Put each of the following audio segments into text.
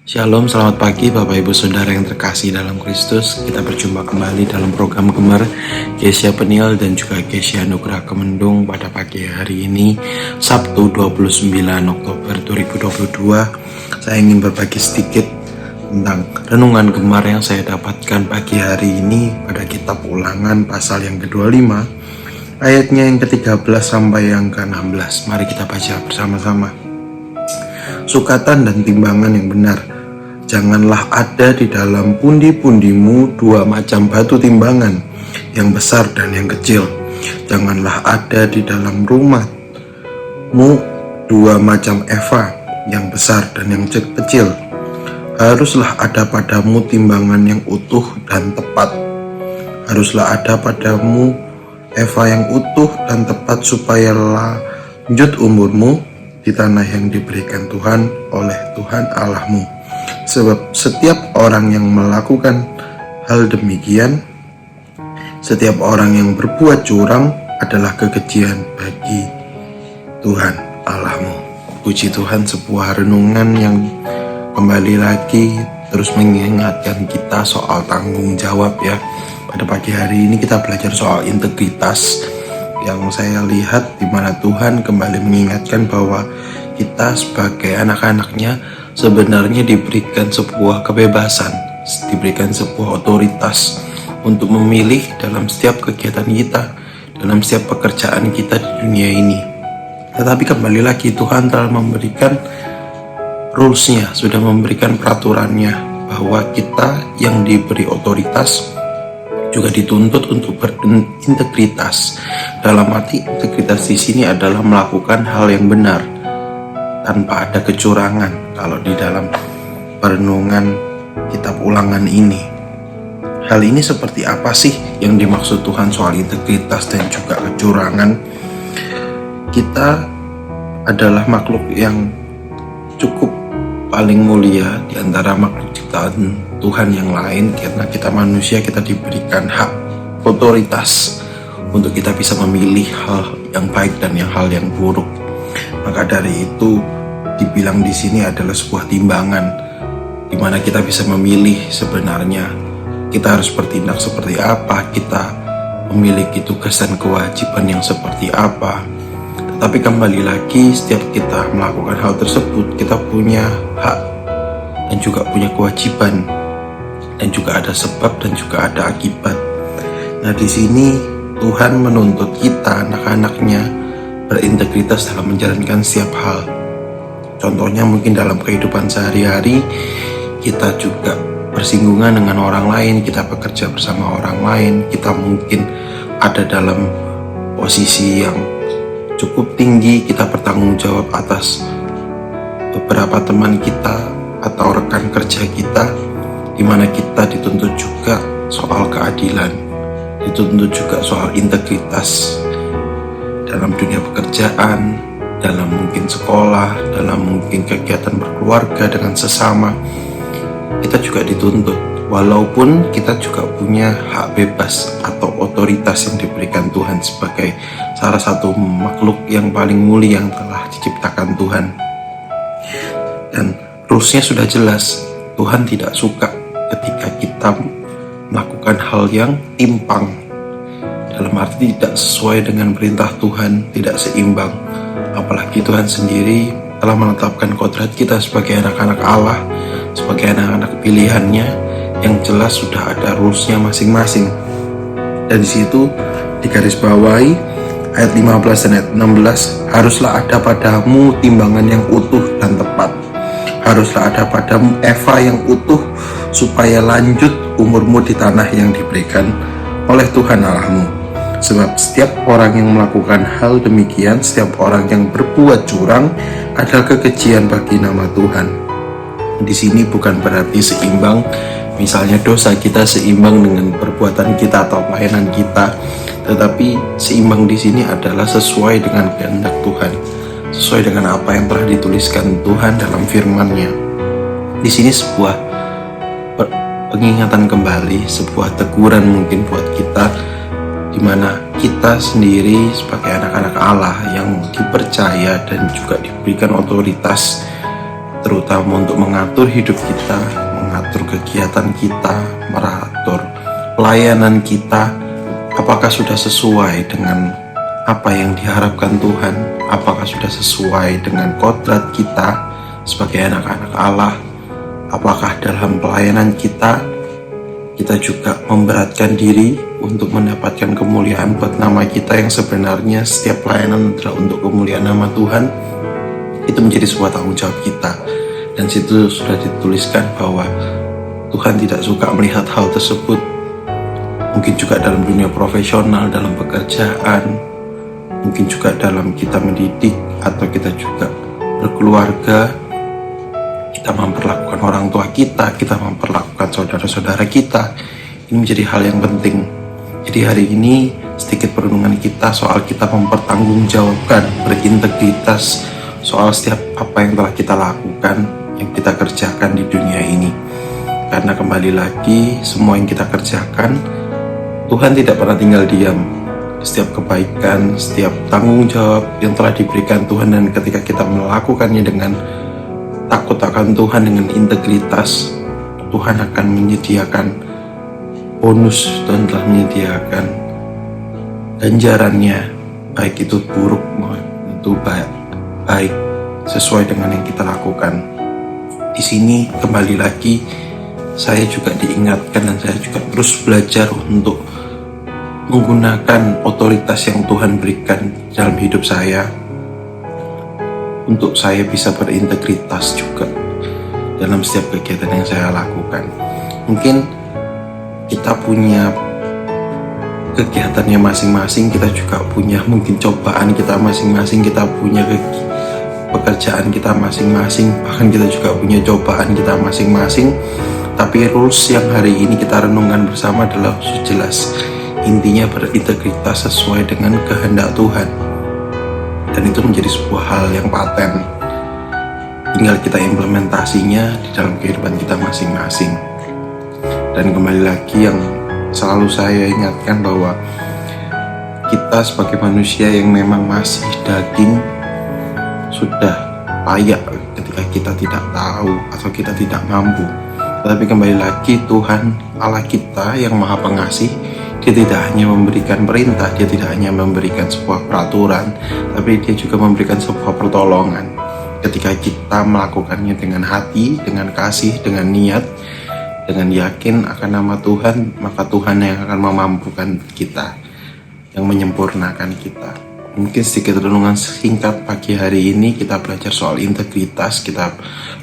Shalom, selamat pagi Bapak Ibu Saudara yang terkasih dalam Kristus. Kita berjumpa kembali dalam program Gemar Gesia Peniel dan juga Gesia Nugraha Kemendung pada pagi hari ini, Sabtu 29 Oktober 2022. Saya ingin berbagi sedikit tentang renungan Gemar yang saya dapatkan pagi hari ini pada kitab Ulangan pasal yang ke-25, ayatnya yang ke-13 sampai yang ke-16. Mari kita baca bersama-sama. Sukatan dan timbangan yang benar. Janganlah ada di dalam pundi-pundimu dua macam batu timbangan, yang besar dan yang kecil. Janganlah ada di dalam rumahmu dua macam eva, yang besar dan yang kecil. Haruslah ada padamu timbangan yang utuh dan tepat. Haruslah ada padamu eva yang utuh dan tepat, supaya lanjut umurmu di tanah yang diberikan Tuhan oleh Tuhan Allahmu. Sebab setiap orang yang melakukan hal demikian, setiap orang yang berbuat curang adalah kekejian bagi Tuhan Allahmu. Puji Tuhan, sebuah renungan yang kembali lagi terus mengingatkan kita soal tanggung jawab ya. Pada pagi hari ini kita belajar soal integritas, yang saya lihat di mana Tuhan kembali mengingatkan bahwa kita sebagai anak-anaknya sebenarnya diberikan sebuah kebebasan, diberikan sebuah otoritas untuk memilih dalam setiap kegiatan kita, dalam setiap pekerjaan kita di dunia ini. Tetapi kembali lagi Tuhan telah memberikan rules-nya, sudah memberikan peraturannya, bahwa kita yang diberi otoritas juga dituntut untuk berintegritas. Dalam arti integritas di sini adalah melakukan hal yang benar tanpa ada kecurangan. Kalau di dalam perenungan kitab Ulangan ini, hal ini seperti apa sih yang dimaksud Tuhan soal integritas dan juga kecurangan? Kita adalah makhluk yang cukup paling mulia di antara makhluk ciptaan Tuhan yang lain, karena kita manusia, kita diberikan hak otoritas untuk kita bisa memilih hal yang baik dan hal yang buruk. Maka dari itu dibilang di sini adalah sebuah timbangan di mana kita bisa memilih sebenarnya kita harus bertindak seperti apa, kita memiliki tugas dan kewajiban yang seperti apa. Tetapi kembali lagi, setiap kita melakukan hal tersebut, kita punya hak dan juga punya kewajiban, dan juga ada sebab dan juga ada akibat. Nah, di sini Tuhan menuntut kita, anak-anaknya, berintegritas dalam menjalankan setiap hal. Contohnya mungkin dalam kehidupan sehari-hari, kita juga bersinggungan dengan orang lain, kita bekerja bersama orang lain, kita mungkin ada dalam posisi yang cukup tinggi, kita bertanggung jawab atas beberapa teman kita atau rekan kerja kita, di mana kita dituntut juga soal keadilan, dituntut juga soal integritas dalam dunia pekerjaan, dalam mungkin sekolah, dalam mungkin kegiatan berkeluarga dengan sesama. Kita juga dituntut, walaupun kita juga punya hak bebas atau otoritas yang diberikan Tuhan sebagai salah satu makhluk yang paling mulia yang telah diciptakan Tuhan. Dan rules-nya sudah jelas. Tuhan tidak suka ketika kita melakukan hal yang timpang, dalam arti tidak sesuai dengan perintah Tuhan, tidak seimbang. Apalagi Tuhan sendiri telah menetapkan kodrat kita sebagai anak-anak Allah, sebagai anak-anak pilihannya, yang jelas sudah ada rules-nya masing-masing. Dan di situ digarisbawahi ayat 15 dan ayat 16, haruslah ada padamu timbangan yang utuh dan tepat. Haruslah ada padamu eva yang utuh, supaya lanjut umurmu di tanah yang diberikan oleh Tuhan Allahmu. Sebab setiap orang yang melakukan hal demikian, setiap orang yang berbuat curang adalah kekejian bagi nama Tuhan. Di sini bukan berarti seimbang, misalnya dosa kita seimbang dengan perbuatan kita atau pelayanan kita, tetapi seimbang di sini adalah sesuai dengan kehendak Tuhan, sesuai dengan apa yang telah dituliskan Tuhan dalam firman-Nya. Di sini sebuah pengingatan kembali, sebuah teguran mungkin buat kita, di mana kita sendiri sebagai anak-anak Allah yang dipercaya dan juga diberikan otoritas terutama untuk mengatur hidup kita, mengatur kegiatan kita, mengatur pelayanan kita, apakah sudah sesuai dengan apa yang diharapkan Tuhan, apakah sudah sesuai dengan kodrat kita sebagai anak-anak Allah, apakah dalam pelayanan kita juga memberatkan diri untuk mendapatkan kemuliaan buat nama kita yang sebenarnya setiap pelayanan adalah untuk kemuliaan nama Tuhan. Itu menjadi sebuah tanggung jawab kita, dan situ sudah dituliskan bahwa Tuhan tidak suka melihat hal tersebut. Mungkin juga dalam dunia profesional, dalam pekerjaan, mungkin juga dalam kita mendidik, atau kita juga berkeluarga, kita memperlakukan orang tua kita memperlakukan saudara-saudara kita. Ini menjadi hal yang penting. Jadi hari ini sedikit perenungan kita soal kita mempertanggungjawabkan, berintegritas soal setiap apa yang telah kita lakukan, yang kita kerjakan di dunia ini. Karena kembali lagi, semua yang kita kerjakan, Tuhan tidak pernah tinggal diam. Setiap kebaikan, setiap tanggung jawab yang telah diberikan Tuhan, dan ketika kita melakukannya dengan takut akan Tuhan, dengan integritas, Tuhan akan menyediakan bonus dan telah menyediakan ganjarannya, baik itu buruk maupun itu baik sesuai dengan yang kita lakukan. Di sini kembali lagi saya juga diingatkan, dan saya juga terus belajar untuk menggunakan otoritas yang Tuhan berikan dalam hidup saya, untuk saya bisa berintegritas juga dalam setiap kegiatan yang saya lakukan. Mungkin kita punya kegiatannya masing-masing, kita juga punya mungkin cobaan kita masing-masing, kita punya pekerjaan kita masing-masing, bahkan kita juga punya cobaan kita masing-masing. Tapi rules yang hari ini kita renungkan bersama adalah jelas, intinya berintegritas sesuai dengan kehendak Tuhan. Dan itu menjadi sebuah hal yang paten, tinggal kita implementasinya di dalam kehidupan kita masing-masing. Dan kembali lagi, yang selalu saya ingatkan bahwa kita sebagai manusia yang memang masih daging, sudah payah ketika kita tidak tahu atau kita tidak mampu. Tetapi kembali lagi, Tuhan Allah kita yang maha pengasih, Dia tidak hanya memberikan perintah, Dia tidak hanya memberikan sebuah peraturan, tapi Dia juga memberikan sebuah pertolongan. Ketika kita melakukannya dengan hati, dengan kasih, dengan niat, dengan yakin akan nama Tuhan, maka Tuhan yang akan memampukan kita, yang menyempurnakan kita. Mungkin sedikit renungan singkat pagi hari ini, kita belajar soal integritas, kita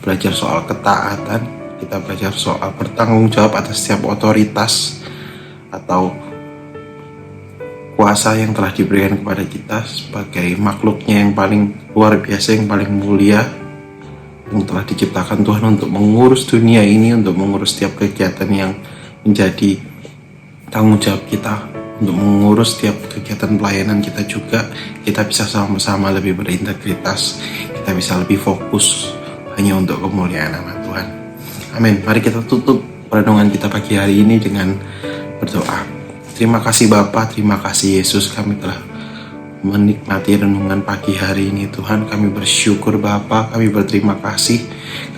belajar soal ketaatan, kita belajar soal bertanggung jawab atas setiap otoritas atau kuasa yang telah diberikan kepada kita sebagai makhluknya yang paling luar biasa, yang paling mulia, yang telah diciptakan Tuhan untuk mengurus dunia ini, untuk mengurus setiap kegiatan yang menjadi tanggung jawab kita, untuk mengurus setiap kegiatan pelayanan kita juga. Kita bisa sama-sama lebih berintegritas, kita bisa lebih fokus hanya untuk kemuliaan nama Tuhan. Amin. Mari kita tutup renungan kita pagi hari ini dengan berdoa. Terima kasih Bapa, terima kasih Yesus, kami telah menikmati renungan pagi hari ini Tuhan. Kami bersyukur Bapa, kami berterima kasih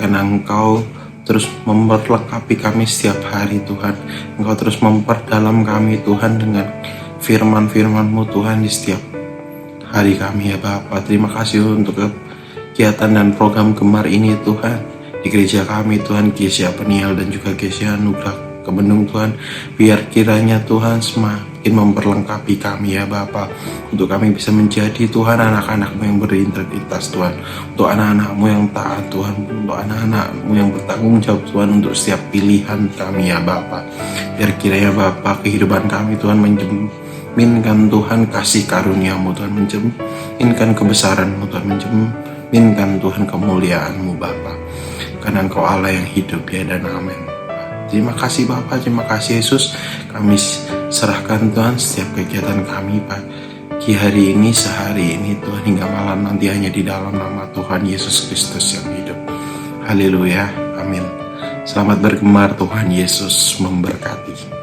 karena Engkau terus memperlengkapi kami setiap hari Tuhan. Engkau terus memperdalam kami Tuhan dengan firman-firman-Mu Tuhan di setiap hari kami ya Bapa. Terima kasih untuk kegiatan dan program Gemar ini Tuhan di gereja kami Tuhan, Gereja Peniel dan juga Gereja Anugerah Kemendung Tuhan. Biar kiranya Tuhan semakin memperlengkapi kami ya Bapa, untuk kami bisa menjadi Tuhan anak-anak-Mu yang berintegritas Tuhan, untuk anak-anak-Mu yang taat Tuhan, untuk anak-anak-Mu yang bertanggung jawab Tuhan untuk setiap pilihan kami ya Bapa. Biar kiranya Bapa kehidupan kami Tuhan mencerminkan Tuhan kasih karunia-Mu Tuhan, mencerminkan kebesaran-Mu Tuhan, mencerminkan Tuhan kemuliaan-Mu Bapa, karena Engkau Allah yang hidup ya, dan amin. Terima kasih Bapa, terima kasih Yesus. Kami serahkan Tuhan setiap kegiatan kami pagi hari ini, sehari ini Tuhan, hingga malam nanti, hanya di dalam nama Tuhan Yesus Kristus yang hidup. Haleluya, amin. Selamat bergemar, Tuhan Yesus memberkati.